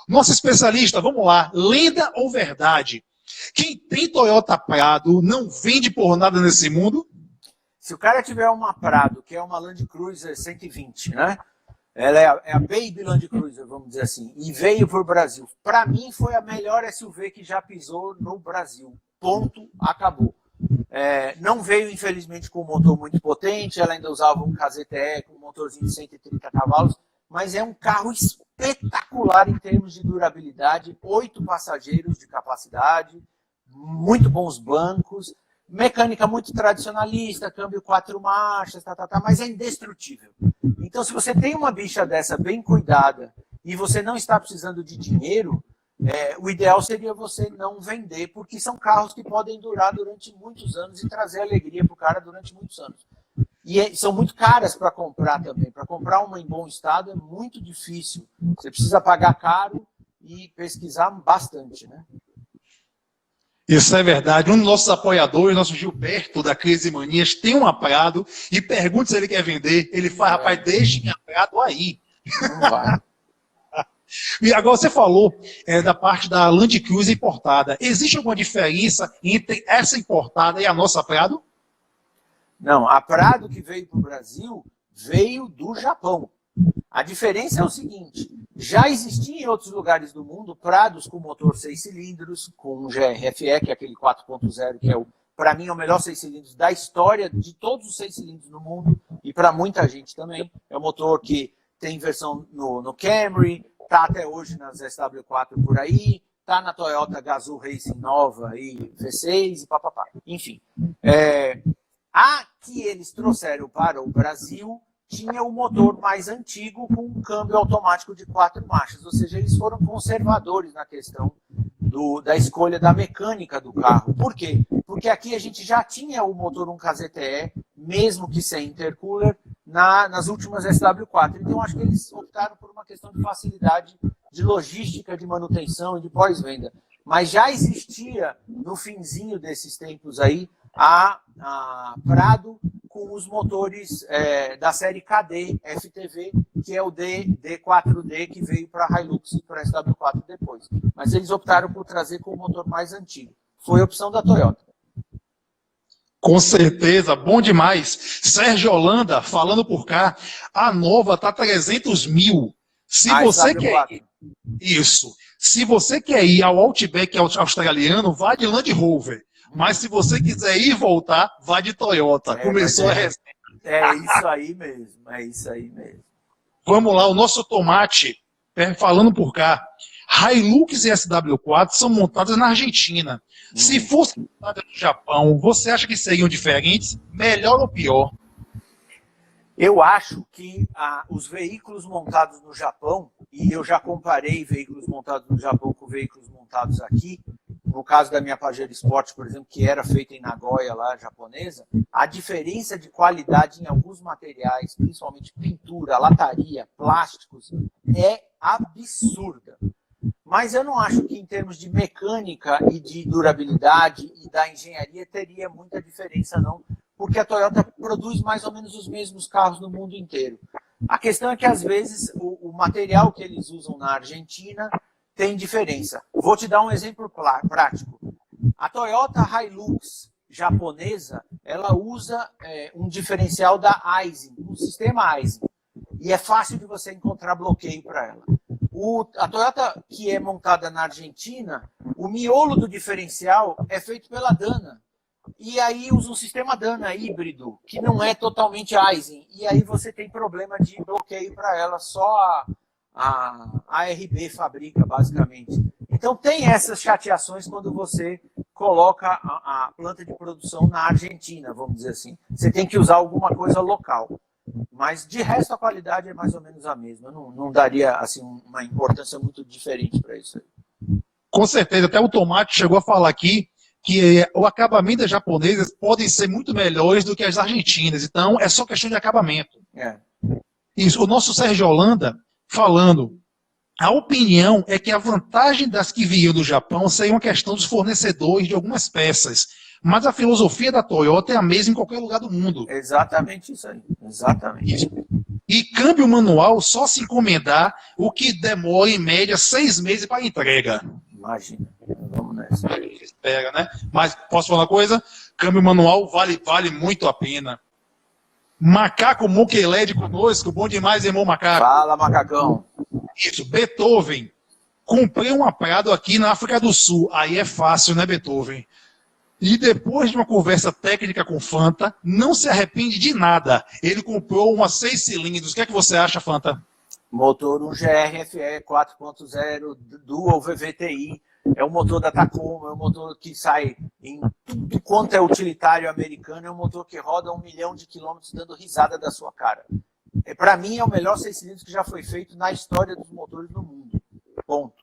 Nosso especialista, vamos lá. Lenda ou verdade? Quem tem Toyota Prado não vende por nada nesse mundo? Se o cara tiver uma Prado, que é uma Land Cruiser 120, né? Ela é a Baby Land Cruiser, vamos dizer assim, e veio para o Brasil. Para mim, foi a melhor SUV que já pisou no Brasil. Ponto, acabou. Não veio, infelizmente, com um motor muito potente, ela ainda usava um KZTE com um motorzinho de 130 cavalos, mas é um carro espetacular em termos de durabilidade, 8 passageiros de capacidade, muito bons bancos, mecânica muito tradicionalista, câmbio 4 marchas, mas é indestrutível. Então, se você tem uma bicha dessa bem cuidada e você não está precisando de dinheiro, o ideal seria você não vender, porque são carros que podem durar durante muitos anos e trazer alegria para o cara durante muitos anos. E são muito caras para comprar também. Para comprar uma em bom estado é muito difícil. Você precisa pagar caro e pesquisar bastante, né? Isso é verdade. Um dos nossos apoiadores, nosso Gilberto, da Crise Manias, tem um Prado e pergunta se ele quer vender. Ele fala, rapaz, deixe minha Prado aí. Não vai. E agora você falou da parte da Land Cruiser importada. Existe alguma diferença entre essa importada e a nossa Prado? Não, a Prado que veio para o Brasil veio do Japão. A diferença é o seguinte, já existia em outros lugares do mundo Prados com motor 6 cilindros, com um GRFE, que é aquele 4.0, que para mim, é o melhor 6 cilindros da história de todos os 6 cilindros no mundo, e para muita gente também. É um motor que tem versão no Camry, está até hoje nas SW4 por aí, está na Toyota Gazoo Racing nova, aí, V6 e papapá. Enfim, a que eles trouxeram para o Brasil tinha o motor mais antigo com um câmbio automático de 4 marchas, ou seja, eles foram conservadores na questão da escolha da mecânica do carro. Por quê? Porque aqui a gente já tinha o motor 1KZTE, mesmo que sem intercooler, nas últimas SW4. Então, acho que eles optaram por uma questão de facilidade de logística, de manutenção e de pós-venda. Mas já existia, no finzinho desses tempos aí, a Prado com os motores da série KD FTV, que é o D4D, que veio para a Hilux e para a SW4 depois. Mas eles optaram por trazer com o motor mais antigo. Foi a opção da Toyota. Com certeza, bom demais. Sérgio Holanda, falando por cá, a nova está 300 mil. Se você quer ir, isso. Se você quer ir ao Outback australiano, vá de Land Rover. Mas se você quiser ir e voltar, vá de Toyota. Começou a resenha. É isso aí mesmo, é isso aí mesmo. Vamos lá, o nosso tomate, falando por cá. Hilux e SW4 são montadas na Argentina. Se fosse montada no Japão, você acha que seriam diferentes? Melhor ou pior? Eu acho que os veículos montados no Japão, e eu já comparei veículos montados no Japão com veículos montados aqui, no caso da minha Pajero Sport, por exemplo, que era feita em Nagoya, lá japonesa, a diferença de qualidade em alguns materiais, principalmente pintura, lataria, plásticos, é absurda. Mas eu não acho que em termos de mecânica e de durabilidade e da engenharia teria muita diferença, não, porque a Toyota produz mais ou menos os mesmos carros no mundo inteiro. A questão é que, às vezes, o material que eles usam na Argentina tem diferença. Vou te dar um exemplo prático. A Toyota Hilux japonesa, ela usa um diferencial da Aisin, um sistema Aisin. E é fácil de você encontrar bloqueio para ela. A Toyota, que é montada na Argentina, o miolo do diferencial é feito pela Dana. E aí usa um sistema Dana híbrido, que não é totalmente Aisin. E aí você tem problema de bloqueio para ela. Só a ARB fabrica, basicamente. Então tem essas chateações quando você coloca a planta de produção na Argentina, vamos dizer assim. Você tem que usar alguma coisa local. Mas de resto a qualidade é mais ou menos a mesma. Não daria assim, uma importância muito diferente para isso aí. Com certeza, até o Tomate chegou a falar aqui que o acabamento das japonesas podem ser muito melhores do que as argentinas. Então, é só questão de acabamento. É. Isso, o nosso Sérgio Holanda falando, a opinião é que a vantagem das que vinham do Japão seria uma questão dos fornecedores de algumas peças. Mas a filosofia da Toyota é a mesma em qualquer lugar do mundo. Exatamente isso aí. Exatamente. Isso. E câmbio manual só se encomendar, o que demora em média 6 meses para entrega. Imagina. Vamos nessa. Espera, né? Mas posso falar uma coisa? Câmbio manual vale muito a pena. Macaco Moqueled conosco, bom demais, irmão Macaco. Fala, macacão. Isso, Beethoven. Comprei um Prado aqui na África do Sul. Aí é fácil, né, Beethoven? E depois de uma conversa técnica com Fanta, não se arrepende de nada. Ele comprou uma 6 cilindros. O que é que você acha, Fanta? Motor um GRFE 4.0 Dual VVTi. É um motor da Tacoma, é um motor que sai em tudo quanto é utilitário americano, é um motor que roda 1 milhão de quilômetros dando risada da sua cara. Para mim é o melhor 6 cilindros que já foi feito na história dos motores do mundo. Ponto.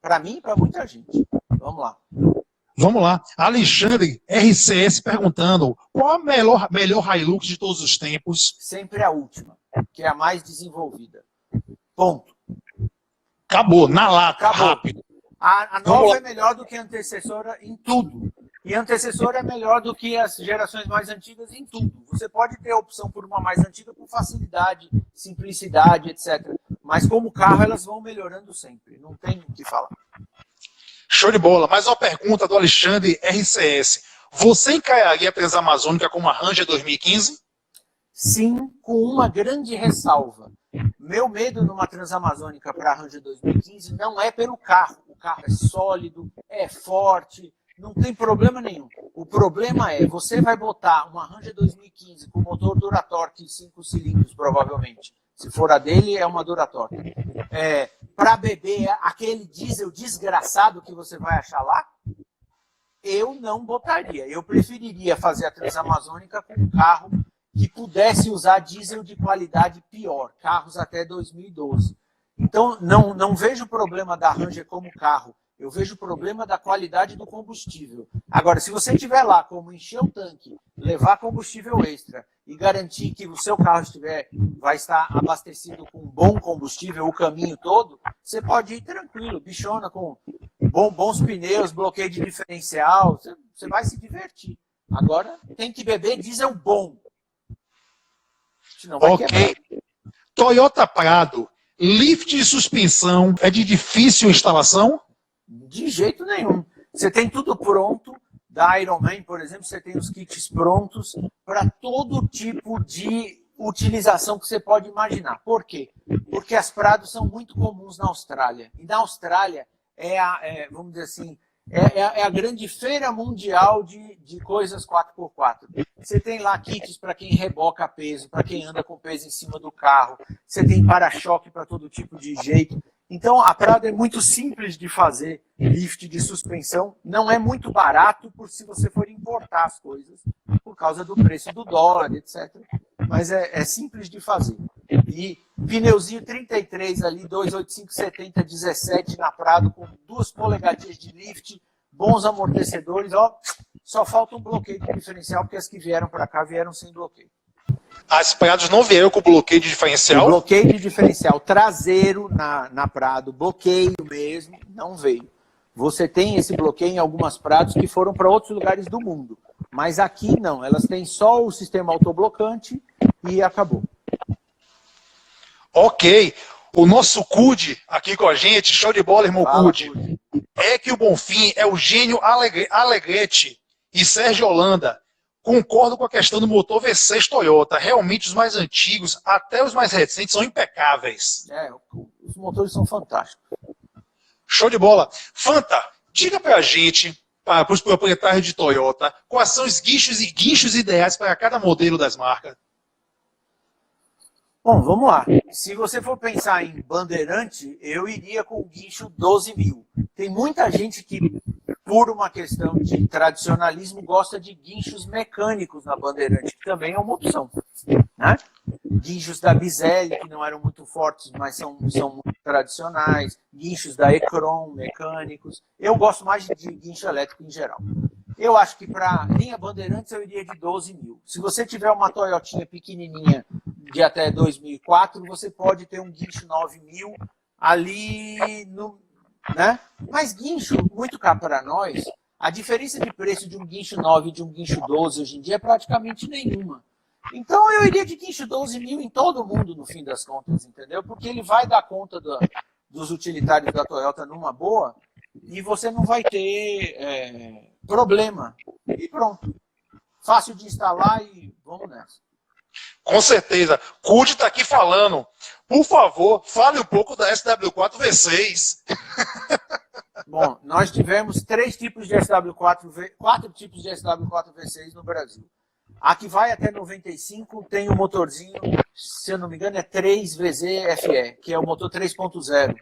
Para mim e para muita gente. Vamos lá. Vamos lá. Alexandre RCS perguntando, qual a melhor Hilux de todos os tempos? Sempre a última, que é a mais desenvolvida. Ponto. Acabou, na lata, Acabou. rápido. A nova é melhor do que a antecessora em tudo. E a antecessora é melhor do que as gerações mais antigas em tudo. Você pode ter a opção por uma mais antiga com facilidade, simplicidade, etc. Mas como carro, elas vão melhorando sempre. Não tem o que falar. Show de bola. Mais uma pergunta do Alexandre RCS. Você encararia a Transamazônica como a Ranger 2015? Sim, com uma grande ressalva. Meu medo numa Transamazônica para a Ranger 2015 não é pelo carro. O carro é sólido, é forte, não tem problema nenhum. O problema é, você vai botar uma Ranger 2015 com motor Duratorque 5 cilindros, provavelmente. Se for a dele, é uma Duratorque. Para beber aquele diesel desgraçado que você vai achar lá, eu não botaria. Eu preferiria fazer a Transamazônica com um carro que pudesse usar diesel de qualidade pior, carros até 2012. Então, não vejo o problema da Ranger como carro, eu vejo o problema da qualidade do combustível. Agora, se você tiver lá como encher o tanque, levar combustível extra e garantir que o seu carro vai estar abastecido com bom combustível o caminho todo, você pode ir tranquilo, bichona, com bons pneus, bloqueio de diferencial, você vai se divertir. Agora, tem que beber diesel bom. Senão vai quebrar. Toyota Prado, lift de suspensão é de difícil instalação? De jeito nenhum. Você tem tudo pronto. Da Ironman, por exemplo, você tem os kits prontos para todo tipo de utilização que você pode imaginar. Por quê? Porque as Prados são muito comuns na Austrália. E na Austrália vamos dizer assim, é a grande feira mundial de coisas 4x4. Você tem lá kits para quem reboca peso, para quem anda com peso em cima do carro. Você tem para-choque para todo tipo de jeito. Então, a Prado é muito simples de fazer, lift de suspensão. Não é muito barato se você for importar as coisas, por causa do preço do dólar, etc. Mas é simples de fazer. E pneuzinho 33 ali, 285, 70, 17 na Prado, com 2 polegadinhas de lift, bons amortecedores. Só falta um bloqueio de diferencial, porque as que vieram para cá vieram sem bloqueio. As Prados não vieram com bloqueio de diferencial? O bloqueio de diferencial traseiro na Prado, bloqueio mesmo, não veio. Você tem esse bloqueio em algumas Prados que foram para outros lugares do mundo. Mas aqui não, elas têm só o sistema autoblocante e acabou. Ok. O nosso CUD aqui com a gente, show de bola, irmão CUD. É que o Bonfim é o gênio Alegrete e Sérgio Holanda. Concordo com a questão do motor V6 Toyota. Realmente os mais antigos, até os mais recentes, são impecáveis. Os motores são fantásticos. Show de bola. Fanta, diga pra gente, para os proprietários de Toyota, quais são os guinchos ideais para cada modelo das marcas? Bom, vamos lá. Se você for pensar em Bandeirante, eu iria com o guincho 12.000. Tem muita gente que, por uma questão de tradicionalismo, gosta de guinchos mecânicos na Bandeirante, que também é uma opção, né? Guinchos da Bizelli, que não eram muito fortes, mas são muito tradicionais. Guinchos da Ecron, mecânicos. Eu gosto mais de guincho elétrico em geral. Eu acho que para linha Bandeirantes eu iria de 12.000. Se você tiver uma Toyotinha pequenininha de até 2004, você pode ter um guincho 9.000 ali, né? Mas guincho, muito caro para nós, a diferença de preço de um guincho 9 e de um guincho 12 hoje em dia é praticamente nenhuma. Então eu iria de guincho 12.000 em todo mundo, no fim das contas, entendeu? Porque ele vai dar conta dos utilitários da Toyota numa boa e você não vai ter problema. E pronto. Fácil de instalar e vamos nessa. Com certeza. Cud está aqui falando. Por favor, fale um pouco da SW4 V6. Bom, nós tivemos 3 tipos de SW4, 4 tipos de SW4 V6 no Brasil. A que vai até 95 tem um motorzinho, se eu não me engano, é 3VZ-FE, que é o motor 3.0.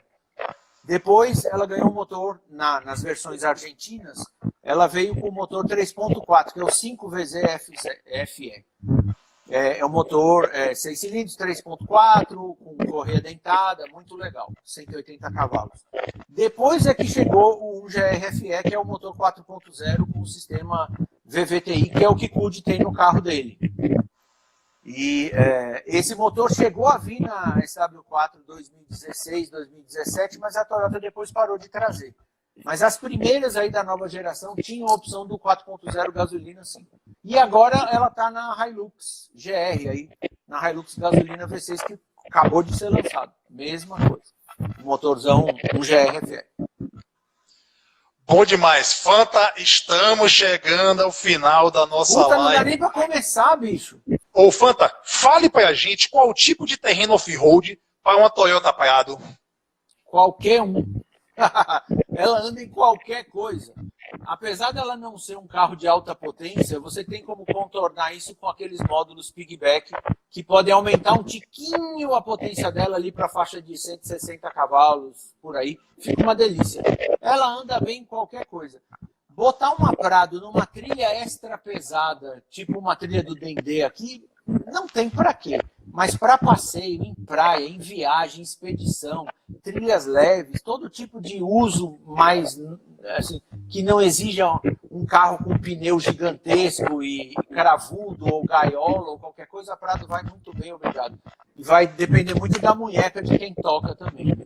Depois ela ganhou um motor, nas versões argentinas, ela veio com o motor 3.4, que é o 5VZ-FE. É um motor 6 cilindros, 3.4, com correia dentada, muito legal, 180 cavalos. Depois é que chegou o 1GR-FE, que é o motor 4.0 com o sistema VVTi, que é o que Cud tem no carro dele. E esse motor chegou a vir na SW4 2016, 2017, mas a Toyota depois parou de trazer. Mas as primeiras aí da nova geração tinham a opção do 4.0 gasolina, sim. E agora ela está na Hilux GR, aí, na Hilux gasolina V6, que acabou de ser lançado. Mesma coisa. Motorzão 1GR-FE. Bom demais. Fanta, estamos chegando ao final da nossa Puta, live. não dá nem pra começar, bicho. Ô, Fanta, fale pra gente qual o tipo de terreno off-road para uma Toyota Prado. Qualquer um. Ela anda em qualquer coisa. Apesar dela não ser um carro de alta potência, você tem como contornar isso com aqueles módulos piggyback que podem aumentar um tiquinho a potência dela ali para a faixa de 160 cavalos, por aí. Fica uma delícia. Ela anda bem em qualquer coisa. Botar uma Prado numa trilha extra pesada, tipo uma trilha do Dendê aqui, não tem para quê. Mas para passeio, em praia, em viagem, expedição, trilhas leves, todo tipo de uso mais, assim, que não exija um carro com pneu gigantesco e cravudo ou gaiola ou qualquer coisa, a Prado vai muito bem, obrigado. E vai depender muito da munheca de quem toca também.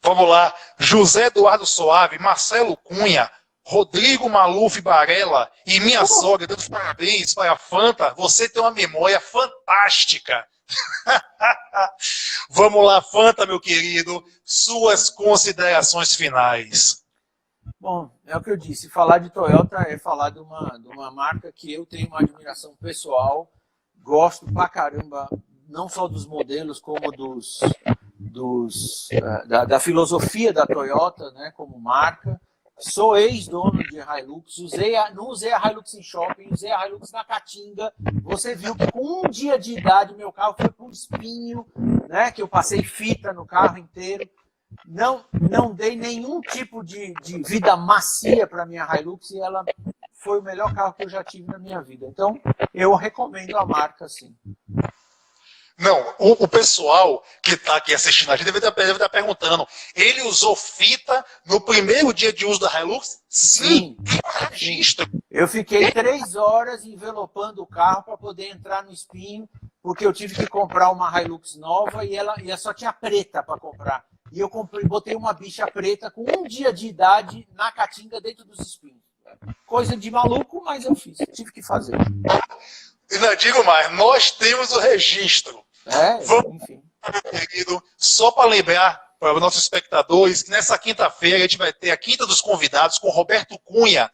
Vamos lá. José Eduardo Soave, Marcelo Cunha, Rodrigo Maluf Barella e minha sogra dando parabéns para a Fanta. Você tem uma memória fantástica. Vamos lá, Fanta, meu querido. Suas considerações finais. Bom, é o que eu disse. Falar de Toyota é falar de uma marca que eu tenho uma admiração pessoal. Gosto pra caramba, não só dos modelos, como da filosofia da Toyota, né, como marca. Sou ex-dono de Hilux, não usei a Hilux em shopping, usei a Hilux na Caatinga. Você viu que com um dia de idade meu carro foi para um espinho, né, que eu passei fita no carro inteiro. Não dei nenhum tipo de vida macia para a minha Hilux e ela foi o melhor carro que eu já tive na minha vida. Então, eu recomendo a marca, sim. Não, o pessoal que está aqui assistindo a gente deve estar perguntando. Ele usou fita no primeiro dia de uso da Hilux? Sim. Registro. Eu fiquei 3 horas envelopando o carro para poder entrar no espinho, porque eu tive que comprar uma Hilux nova e ela só tinha preta para comprar. E eu botei uma bicha preta com um dia de idade na Caatinga dentro dos espinhos. Coisa de maluco, mas eu fiz. Tive que fazer. E não digo mais, nós temos o registro. Enfim. Querido, só para lembrar para os nossos espectadores que nessa quinta-feira a gente vai ter a Quinta dos Convidados com Roberto Cunha,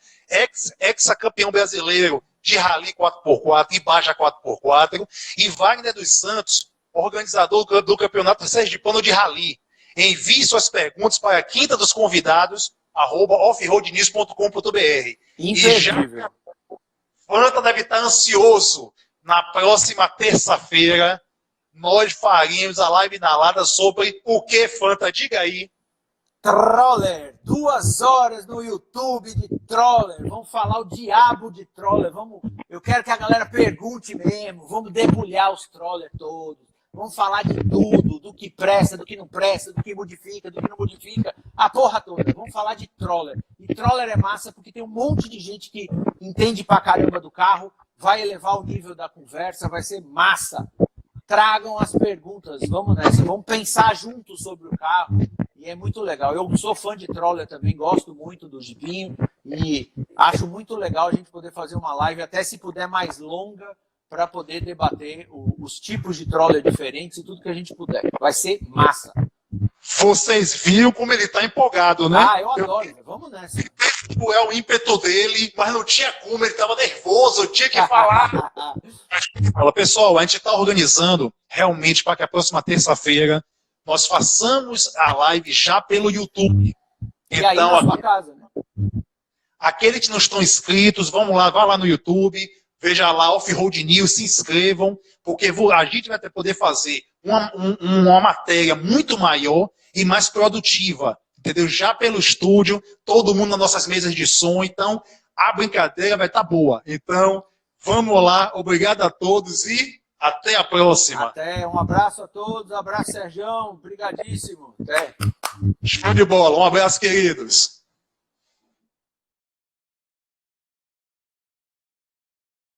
ex-campeão brasileiro de Rally 4x4 e Baja 4x4, e Wagner dos Santos, organizador do Campeonato Sergipano de Rally. Envie suas perguntas para quintadosconvidados@offroadnews.com.br. Imperdível. Fanta deve estar ansioso na próxima terça-feira nós faremos a live inalada sobre o que, Fanta? Diga aí. Troller, 2 horas no YouTube de Troller. Vamos falar o diabo de Troller. Eu quero que a galera pergunte mesmo. Vamos debulhar os Troller todos. Vamos falar de tudo, do que presta, do que não presta, do que modifica, do que não modifica. A porra toda. Vamos falar de Troller. E Troller é massa porque tem um monte de gente que entende pra caramba do carro, vai elevar o nível da conversa, vai ser massa. Tragam as perguntas, vamos nessa, vamos pensar juntos sobre o carro. E é muito legal. Eu sou fã de Troller também, gosto muito do Jeepinho e acho muito legal a gente poder fazer uma live, até se puder mais longa, para poder debater os tipos de Troller diferentes e tudo que a gente puder. Vai ser massa. Vocês viram como ele tá empolgado, né? Ah, eu adoro. Vamos nessa. É o ímpeto dele, mas não tinha como, ele tava nervoso, eu tinha que falar. Fala, pessoal, a gente está organizando realmente para que a próxima terça-feira nós façamos a live já pelo YouTube. E aí na sua casa, né? Aqueles que não estão inscritos, vamos lá, vá lá no YouTube, veja lá, Off-Road News, se inscrevam, porque a gente vai poder fazer uma matéria muito maior e mais produtiva, entendeu? Já pelo estúdio, todo mundo nas nossas mesas de som, então a brincadeira vai estar boa. Então, vamos lá, obrigado a todos e até a próxima. Até, um abraço a todos, abraço Serjão, brigadíssimo. Até. Show de bola, um abraço, queridos.